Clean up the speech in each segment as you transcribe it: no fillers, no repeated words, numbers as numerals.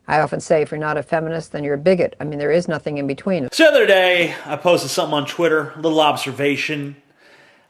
I often say if you're not a feminist, then you're a bigot. I mean, there is nothing in between. So the other day, I posted something on Twitter, a little observation.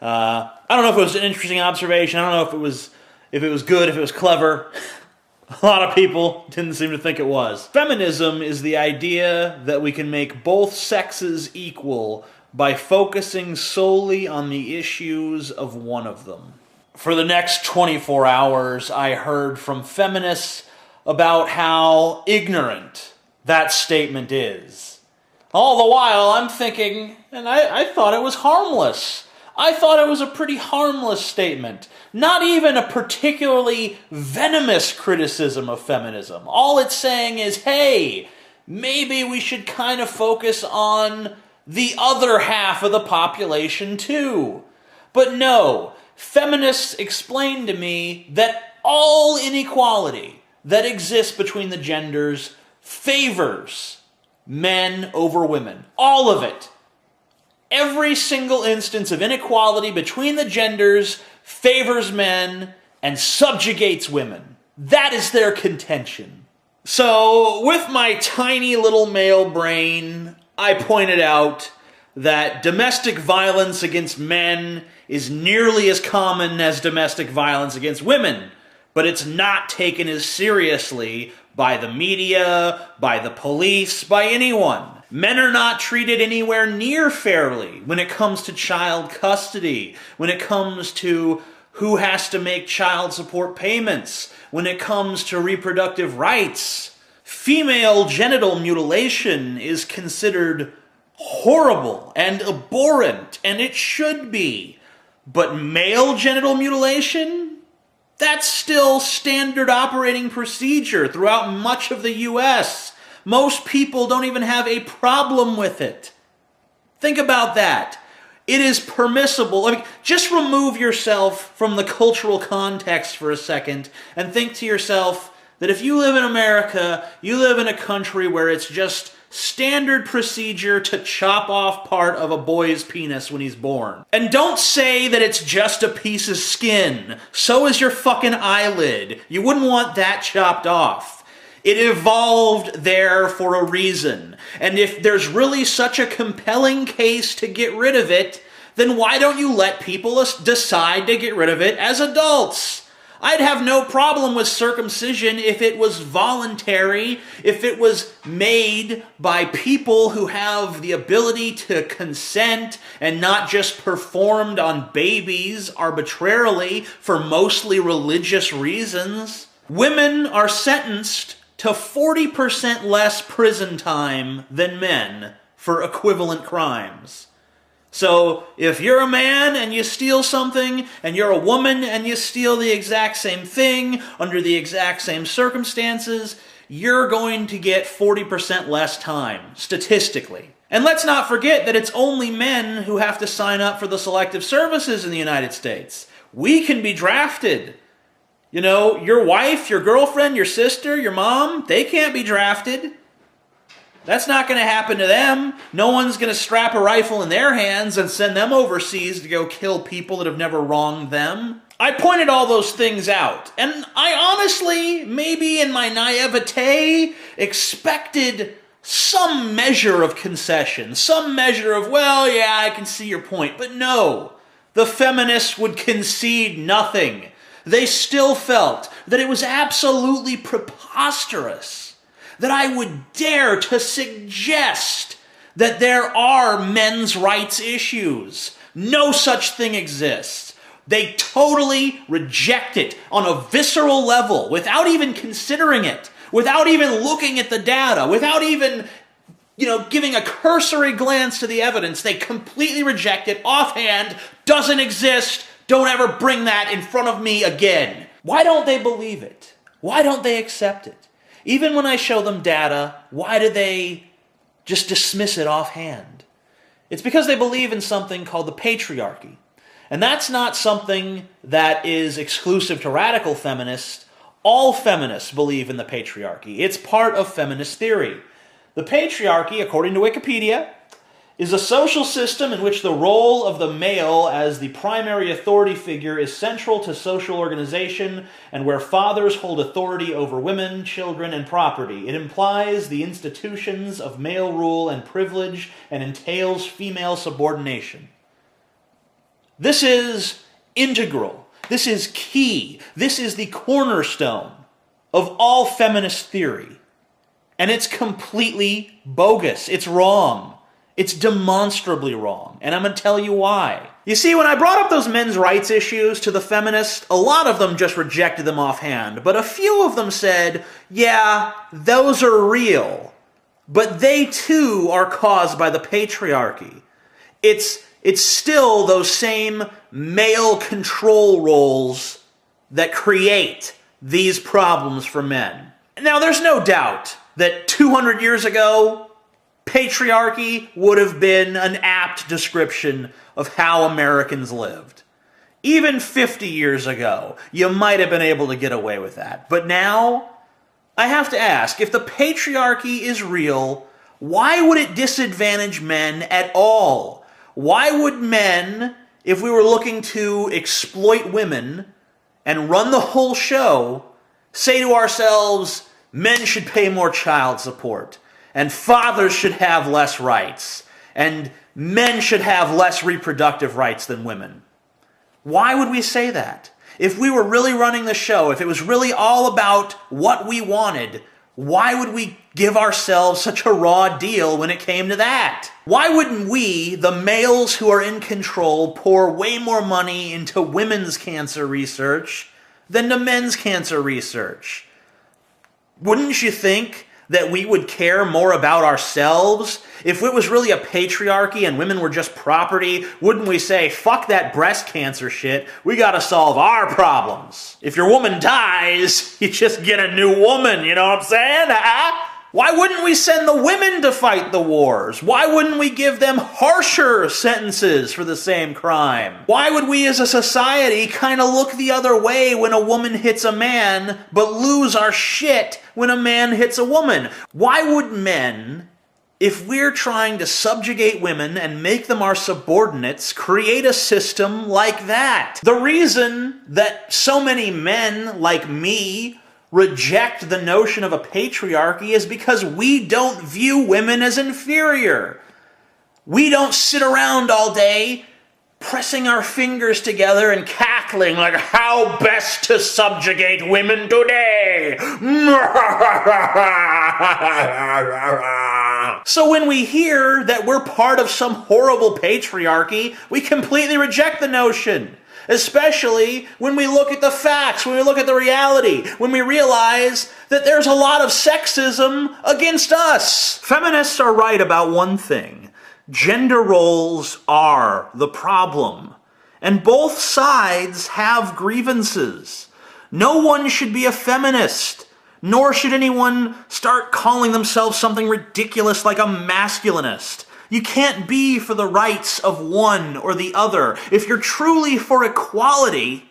I don't know if it was an interesting observation. I don't know if it was good, if it was clever. A lot of people didn't seem to think it was. Feminism is the idea that we can make both sexes equal by focusing solely on the issues of one of them. For the next 24 hours, I heard from feminists about how ignorant that statement is. All the while, I'm thinking, and I thought it was harmless. I thought it was a pretty harmless statement. Not even a particularly venomous criticism of feminism. All it's saying is, hey, maybe we should kind of focus on the other half of the population too. But no, feminists explained to me that all inequality that exists between the genders favors men over women. All of it. Every single instance of inequality between the genders favors men and subjugates women. That is their contention. So, with my tiny little male brain, I pointed out that domestic violence against men is nearly as common as domestic violence against women, but it's not taken as seriously by the media, by the police, by anyone. Men are not treated anywhere near fairly when it comes to child custody, when it comes to who has to make child support payments, when it comes to reproductive rights. Female genital mutilation is considered horrible and abhorrent, and it should be. But male genital mutilation? That's still standard operating procedure throughout much of the U.S. Most people don't even have a problem with it. Think about that. It is permissible. I mean, just remove yourself from the cultural context for a second and think to yourself that if you live in America, you live in a country where it's just standard procedure to chop off part of a boy's penis when he's born. And don't say that it's just a piece of skin. So is your fucking eyelid. You wouldn't want that chopped off. It evolved there for a reason. And if there's really such a compelling case to get rid of it, then why don't you let people decide to get rid of it as adults? I'd have no problem with circumcision if it was voluntary, if it was made by people who have the ability to consent and not just performed on babies arbitrarily for mostly religious reasons. Women are sentenced to 40% less prison time than men for equivalent crimes. So, if you're a man and you steal something, and you're a woman and you steal the exact same thing under the exact same circumstances, you're going to get 40% less time, statistically. And let's not forget that it's only men who have to sign up for the selective services in the United States. We can be drafted. You know, your wife, your girlfriend, your sister, your mom, they can't be drafted. That's not going to happen to them. No one's going to strap a rifle in their hands and send them overseas to go kill people that have never wronged them. I pointed all those things out, and I honestly, maybe in my naivete, expected some measure of concession, some measure of, well, yeah, I can see your point. But no, the feminists would concede nothing. They still felt that it was absolutely preposterous that I would dare to suggest that there are men's rights issues. No such thing exists. They totally reject it on a visceral level, without even considering it, without even looking at the data, without even, giving a cursory glance to the evidence. They completely reject it offhand, doesn't exist, don't ever bring that in front of me again. Why don't they believe it? Why don't they accept it? Even when I show them data, why do they just dismiss it offhand? It's because they believe in something called the patriarchy. And that's not something that is exclusive to radical feminists. All feminists believe in the patriarchy. It's part of feminist theory. The patriarchy, according to Wikipedia, is a social system in which the role of the male as the primary authority figure is central to social organization and where fathers hold authority over women, children, and property. It implies the institutions of male rule and privilege and entails female subordination. This is integral. This is key. This is the cornerstone of all feminist theory. And it's completely bogus. It's wrong. It's demonstrably wrong. And I'm going to tell you why. You see, when I brought up those men's rights issues to the feminists, a lot of them just rejected them offhand. But a few of them said, yeah, those are real. But they too are caused by the patriarchy. It's still those same male control roles that create these problems for men. Now, there's no doubt that 200 years ago, patriarchy would have been an apt description of how Americans lived. Even 50 years ago, you might have been able to get away with that. But now, I have to ask, if the patriarchy is real, why would it disadvantage men at all? Why would men, if we were looking to exploit women and run the whole show, say to ourselves, men should pay more child support, and fathers should have less rights, and men should have less reproductive rights than women? Why would we say that? If we were really running the show, if it was really all about what we wanted, why would we give ourselves such a raw deal when it came to that? Why wouldn't we, the males who are in control, pour way more money into women's cancer research than to men's cancer research? Wouldn't you think that we would care more about ourselves? If it was really a patriarchy and women were just property, wouldn't we say, fuck that breast cancer shit, we gotta solve our problems? If your woman dies, you just get a new woman, you know what I'm saying? Why wouldn't we send the women to fight the wars? Why wouldn't we give them harsher sentences for the same crime? Why would we as a society kind of look the other way when a woman hits a man, but lose our shit when a man hits a woman? Why would men, if we're trying to subjugate women and make them our subordinates, create a system like that? The reason that so many men like me reject the notion of a patriarchy is because we don't view women as inferior. We don't sit around all day pressing our fingers together and cackling like how best to subjugate women today. So when we hear that we're part of some horrible patriarchy, we completely reject the notion. Especially when we look at the facts, when we look at the reality, when we realize that there's a lot of sexism against us. Feminists are right about one thing. Gender roles are the problem. And both sides have grievances. No one should be a feminist, nor should anyone start calling themselves something ridiculous like a masculinist. You can't be for the rights of one or the other. If you're truly for equality,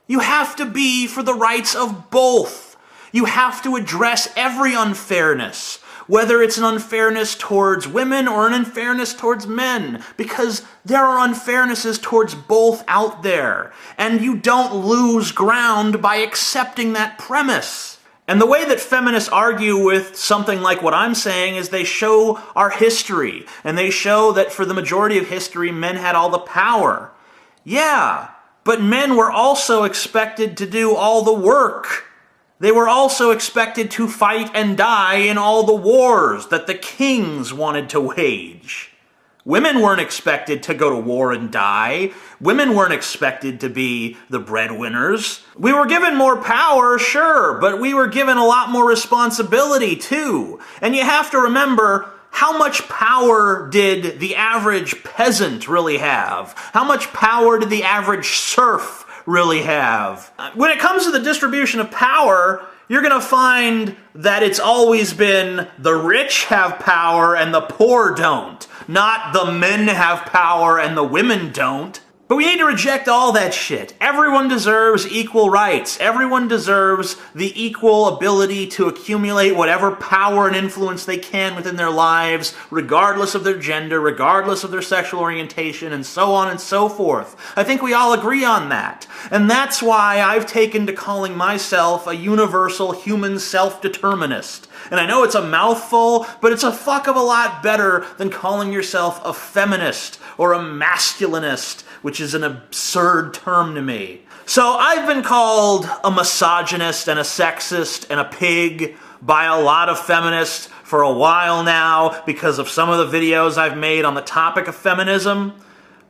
you have to be for the rights of both. You have to address every unfairness, whether it's an unfairness towards women or an unfairness towards men, because there are unfairnesses towards both out there, and you don't lose ground by accepting that premise. And the way that feminists argue with something like what I'm saying is they show our history, and they show that for the majority of history, men had all the power. Yeah, but men were also expected to do all the work. They were also expected to fight and die in all the wars that the kings wanted to wage. Women weren't expected to go to war and die. Women weren't expected to be the breadwinners. We were given more power, sure, but we were given a lot more responsibility too. And you have to remember, how much power did the average peasant really have? How much power did the average serf really have? When it comes to the distribution of power, you're going to find that it's always been the rich have power and the poor don't. Not the men have power and the women don't. But we need to reject all that shit. Everyone deserves equal rights. Everyone deserves the equal ability to accumulate whatever power and influence they can within their lives, regardless of their gender, regardless of their sexual orientation, and so on and so forth. I think we all agree on that. And that's why I've taken to calling myself a universal human self-determinist. And I know it's a mouthful, but it's a fuck of a lot better than calling yourself a feminist or a masculinist, which is an absurd term to me. So I've been called a misogynist and a sexist and a pig by a lot of feminists for a while now because of some of the videos I've made on the topic of feminism.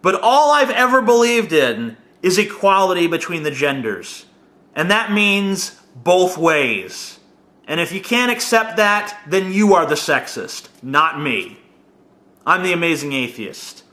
But all I've ever believed in is equality between the genders. And that means both ways. And if you can't accept that, then you are the sexist, not me. I'm the Amazing Atheist.